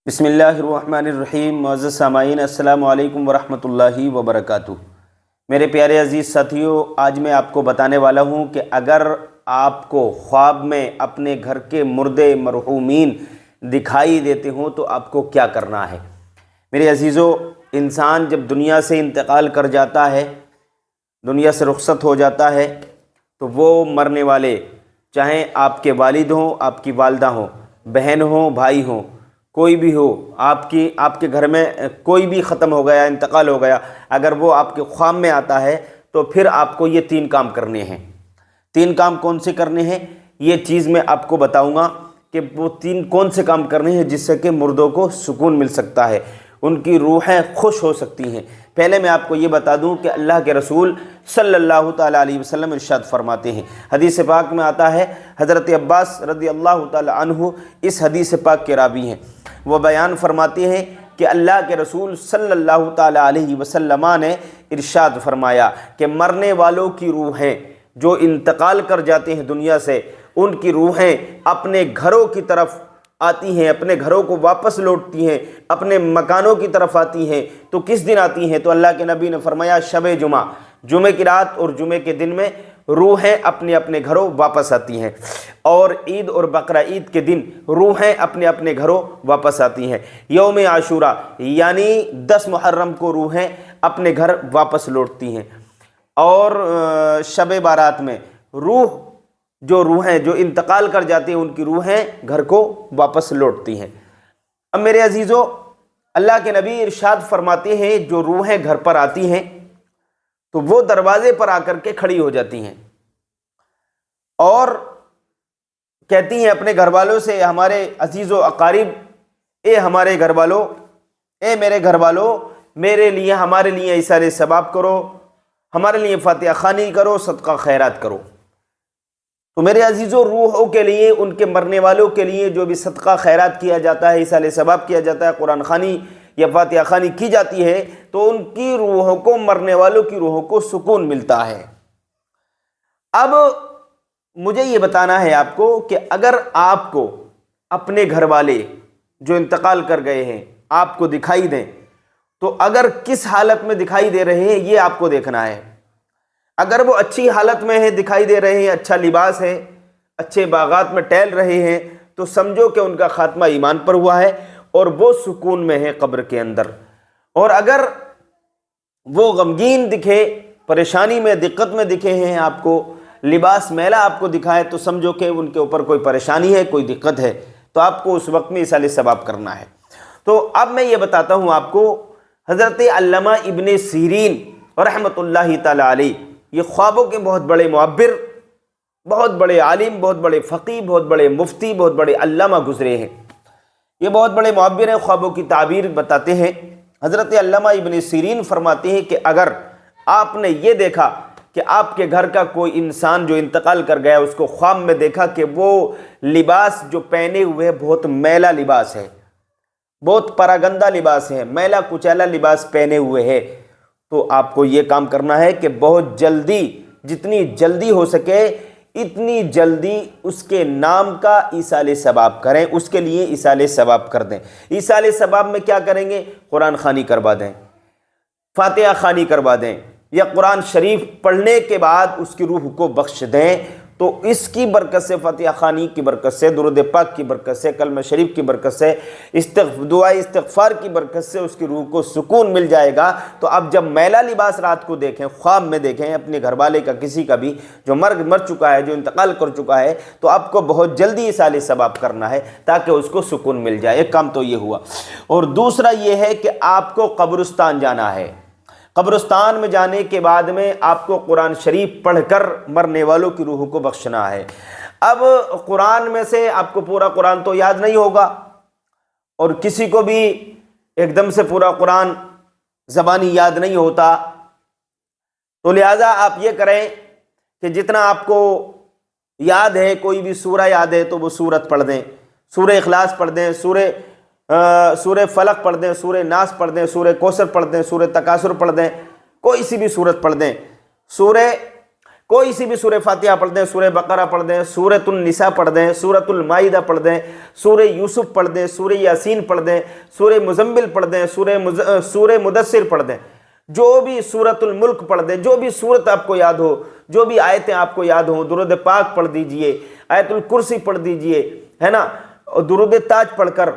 بسم اللہ الرحمن الرحیم۔ معزز سامعین، السلام علیکم ورحمۃ اللہ وبرکاتہ۔ میرے پیارے عزیز ساتھیوں، آج میں آپ کو بتانے والا ہوں کہ اگر آپ کو خواب میں اپنے گھر کے مردے مرحومین دکھائی دیتے ہوں تو آپ کو کیا کرنا ہے۔ میرے عزیزوں، انسان جب دنیا سے انتقال کر جاتا ہے، دنیا سے رخصت ہو جاتا ہے، تو وہ مرنے والے، چاہیں آپ کے والد ہوں، آپ کی والدہ ہوں، بہن ہوں، بھائی ہوں، کوئی بھی ہو، آپ کے گھر میں کوئی بھی ختم ہو گیا، انتقال ہو گیا، اگر وہ آپ کے خواب میں آتا ہے تو پھر آپ کو یہ 3 کام کرنے ہیں۔ 3 کام کون سے کرنے ہیں، یہ چیز میں آپ کو بتاؤں گا کہ وہ 3 کون سے کام کرنے ہیں جس سے کہ مردوں کو سکون مل سکتا ہے، ان کی روحیں خوش ہو سکتی ہیں۔ پہلے میں آپ کو یہ بتا دوں کہ اللہ کے رسول صلی اللہ تعالیٰ علیہ وسلم ارشاد فرماتے ہیں، حدیث پاک میں آتا ہے، حضرت عباس رضی اللہ تعالیٰ عنہ اس حدیث پاک کے راوی ہیں، وہ بیان فرماتے ہیں کہ اللہ کے رسول صلی اللہ تعالیٰ علیہ وسلم نے ارشاد فرمایا کہ مرنے والوں کی روحیں جو انتقال کر جاتے ہیں دنیا سے، ان کی روحیں اپنے گھروں کی طرف آتی ہیں، اپنے گھروں کو واپس لوٹتی ہیں، اپنے مکانوں کی طرف آتی ہیں۔ تو کس دن آتی ہیں؟ تو اللہ کے نبی نے فرمایا شب جمعہ، جمعے کی رات اور جمعے کے دن میں روحیں اپنے اپنے گھروں واپس آتی ہیں، اور عید اور بقرہ عید کے دن روحیں اپنے اپنے گھروں واپس آتی ہیں۔ یوم عاشورہ یعنی 10 محرم کو روحیں اپنے گھر واپس لوٹتی ہیں، اور شب بارات میں روحیں جو انتقال کر جاتی ہیں ان کی روحیں گھر کو واپس لوٹتی ہیں۔ اب میرے عزیزوں، اللہ کے نبی ارشاد فرماتے ہیں جو روحیں گھر پر آتی ہیں تو وہ دروازے پر آ کر کے کھڑی ہو جاتی ہیں اور کہتی ہیں اپنے گھر والوں سے، ہمارے عزیز و اقارب، اے ہمارے گھر والوں، اے میرے گھر والوں، میرے لیے، ہمارے لیے ایثار ثواب کرو، ہمارے لیے فاتحہ خوانی کرو، صدقہ خیرات کرو۔ تو میرے عزیزوں، روحوں کے لیے، ان کے مرنے والوں کے لیے جو بھی صدقہ خیرات کیا جاتا ہے، ایثار ثواب کیا جاتا ہے، قرآن خوانی یا فاتحہ خوانی کی جاتی ہے، تو ان کی روحوں کو، مرنے والوں کی روحوں کو سکون ملتا ہے۔ اب مجھے یہ بتانا ہے آپ کو کہ اگر آپ کو اپنے گھر والے جو انتقال کر گئے ہیں آپ کو دکھائی دیں تو اگر کس حالت میں دکھائی دے رہے ہیں یہ آپ کو دیکھنا ہے۔ اگر وہ اچھی حالت میں ہے، دکھائی دے رہے ہیں، اچھا لباس ہے، اچھے باغات میں ٹہل رہے ہیں، تو سمجھو کہ ان کا خاتمہ ایمان پر ہوا ہے اور وہ سکون میں ہے قبر کے اندر۔ اور اگر وہ غمگین دکھے، پریشانی میں، دقت میں دکھے ہیں، آپ کو لباس میلا آپ کو دکھائے، تو سمجھو کہ ان کے اوپر کوئی پریشانی ہے، کوئی دقت ہے، تو آپ کو اس وقت میں ایثار ثواب کرنا ہے۔ تو اب میں یہ بتاتا ہوں آپ کو، حضرت علامہ ابن سیرین رحمۃ اللہ تعالی علیہ، یہ خوابوں کے بہت بڑے معبر، بہت بڑے عالم، بہت بڑے فقیہ، بہت بڑے مفتی، بہت بڑے علامہ گزرے ہیں، یہ بہت بڑے معبر ہیں، خوابوں کی تعبیر بتاتے ہیں۔ حضرت علامہ ابن سیرین فرماتے ہیں کہ اگر آپ نے یہ دیکھا کہ آپ کے گھر کا کوئی انسان جو انتقال کر گیا، اس کو خواب میں دیکھا کہ وہ لباس جو پہنے ہوئے بہت میلا لباس ہے، بہت پراگندہ لباس ہے، میلا کچیلا لباس پہنے ہوئے ہے، تو آپ کو یہ کام کرنا ہے کہ بہت جلدی، جتنی جلدی ہو سکے اتنی جلدی اس کے نام کا ایصال ثواب کریں، اس کے لیے ایصال ثواب کر دیں۔ ایصال ثواب میں کیا کریں گے؟ قرآن خوانی کروا دیں، فاتحہ خوانی کروا دیں، یا قرآن شریف پڑھنے کے بعد اس کی روح کو بخش دیں، تو اس کی برکت سے، فاتحہ خوانی کی برکت سے، درود پاک کی برکت سے، کلمہ شریف کی برکت سے، دعائے استغفار کی برکت سے اس کی روح کو سکون مل جائے گا۔ تو اب جب میلا لباس رات کو دیکھیں، خواب میں دیکھیں اپنے گھر والے کا، کسی کا بھی جو مر چکا ہے، جو انتقال کر چکا ہے، تو آپ کو بہت جلدی ایصال ثواب کرنا ہے تاکہ اس کو سکون مل جائے۔ ایک کام تو یہ ہوا، اور دوسرا یہ ہے کہ آپ کو قبرستان جانا ہے۔ قبرستان میں جانے کے بعد میں آپ کو قرآن شریف پڑھ کر مرنے والوں کی روح کو بخشنا ہے۔ اب قرآن میں سے آپ کو پورا قرآن تو یاد نہیں ہوگا، اور کسی کو بھی ایک دم سے پورا قرآن زبانی یاد نہیں ہوتا، تو لہٰذا آپ یہ کریں کہ جتنا آپ کو یاد ہے، کوئی بھی سورہ یاد ہے تو وہ سورت پڑھ دیں، سورہ اخلاص پڑھ دیں، سورہ فلق پڑھ دیں، سورہ ناس پڑھ دیں، سورہ کوثر پڑھ دیں، سورہ تکاثر پڑھ دیں، کوئی سی بھی سورت پڑھ دیں، سورہ کوئی سی بھی سورہ فاتحہ پڑھ دیں، سورہ بقرہ پڑھ دیں، سورۃ النساء پڑھ دیں، سورۃ المائدہ پڑھ دیں، سورہ یوسف پڑھ دیں، سورہ یاسین پڑھ دیں، سورہ مزمل پڑھ دیں، سورہ مدثر پڑھ دیں، جو بھی سورۃ الملک پڑھ دیں، جو بھی سورت آپ کو یاد ہو، جو بھی آیتیں آپ کو یاد ہوں، درود پاک پڑھ دیجئے، آیت الکرسی پڑھ دیجئے، ہے نا، درود تاج پڑھ کر،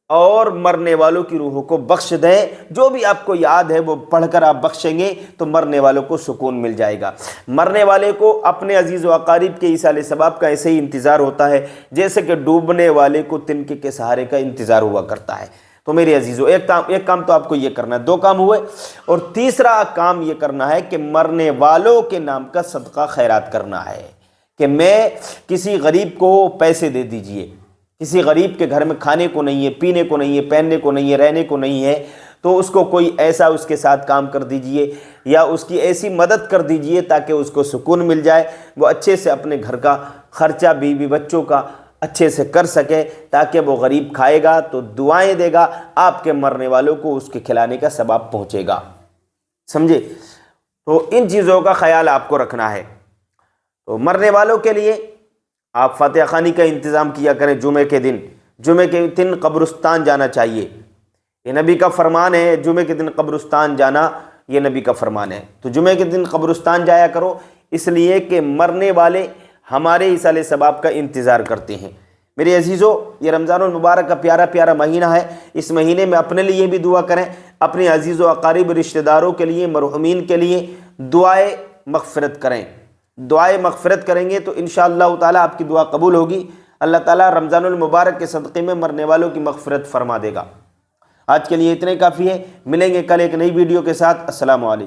اور مرنے والوں کی روحوں کو بخش دیں۔ جو بھی آپ کو یاد ہے وہ پڑھ کر آپ بخشیں گے تو مرنے والوں کو سکون مل جائے گا۔ مرنے والے کو اپنے عزیز و اقارب کے ایصال ثواب کا ایسے ہی انتظار ہوتا ہے جیسے کہ ڈوبنے والے کو تنکے کے سہارے کا انتظار ہوا کرتا ہے۔ تو میرے عزیزو، ایک کام تو آپ کو یہ کرنا ہے، 2 کام ہوئے، اور تیسرا کام یہ کرنا ہے کہ مرنے والوں کے نام کا صدقہ خیرات کرنا ہے، کہ میں کسی غریب کو پیسے دے دیجئے، کسی غریب کے گھر میں کھانے کو نہیں ہے، پینے کو نہیں ہے، پہننے کو نہیں ہے، رہنے کو نہیں ہے، تو اس کو کوئی ایسا اس کے ساتھ کام کر دیجئے، یا اس کی ایسی مدد کر دیجئے تاکہ اس کو سکون مل جائے، وہ اچھے سے اپنے گھر کا خرچہ، بیوی بچوں کا اچھے سے کر سکے، تاکہ وہ غریب کھائے گا تو دعائیں دے گا، آپ کے مرنے والوں کو اس کے کھلانے کا ثواب پہنچے گا۔ سمجھے؟ تو ان چیزوں کا خیال آپ کو رکھنا ہے۔ تو مرنے والوں کے لیے آپ فاتحہ خوانی کا انتظام کیا کریں۔ جمعے کے دن قبرستان جانا چاہیے، یہ نبی کا فرمان ہے، جمعے کے دن قبرستان جانا یہ نبی کا فرمان ہے۔ تو جمعے کے دن قبرستان جایا کرو، اس لیے کہ مرنے والے ہمارے ایصال ثواب کا انتظار کرتے ہیں۔ میرے عزیزو، یہ رمضان المبارک کا پیارا پیارا مہینہ ہے، اس مہینے میں اپنے لیے بھی دعا کریں، اپنے عزیز و اقارب رشتہ داروں کے لیے، مرحومین کے لیے دعائے مغفرت کریں۔ دعائے مغفرت کریں گے تو انشاءاللہ تعالی آپ کی دعا قبول ہوگی، اللہ تعالیٰ رمضان المبارک کے صدقے میں مرنے والوں کی مغفرت فرما دے گا۔ آج کے لیے اتنے کافی ہے، ملیں گے کل ایک نئی ویڈیو کے ساتھ۔ السلام علیکم۔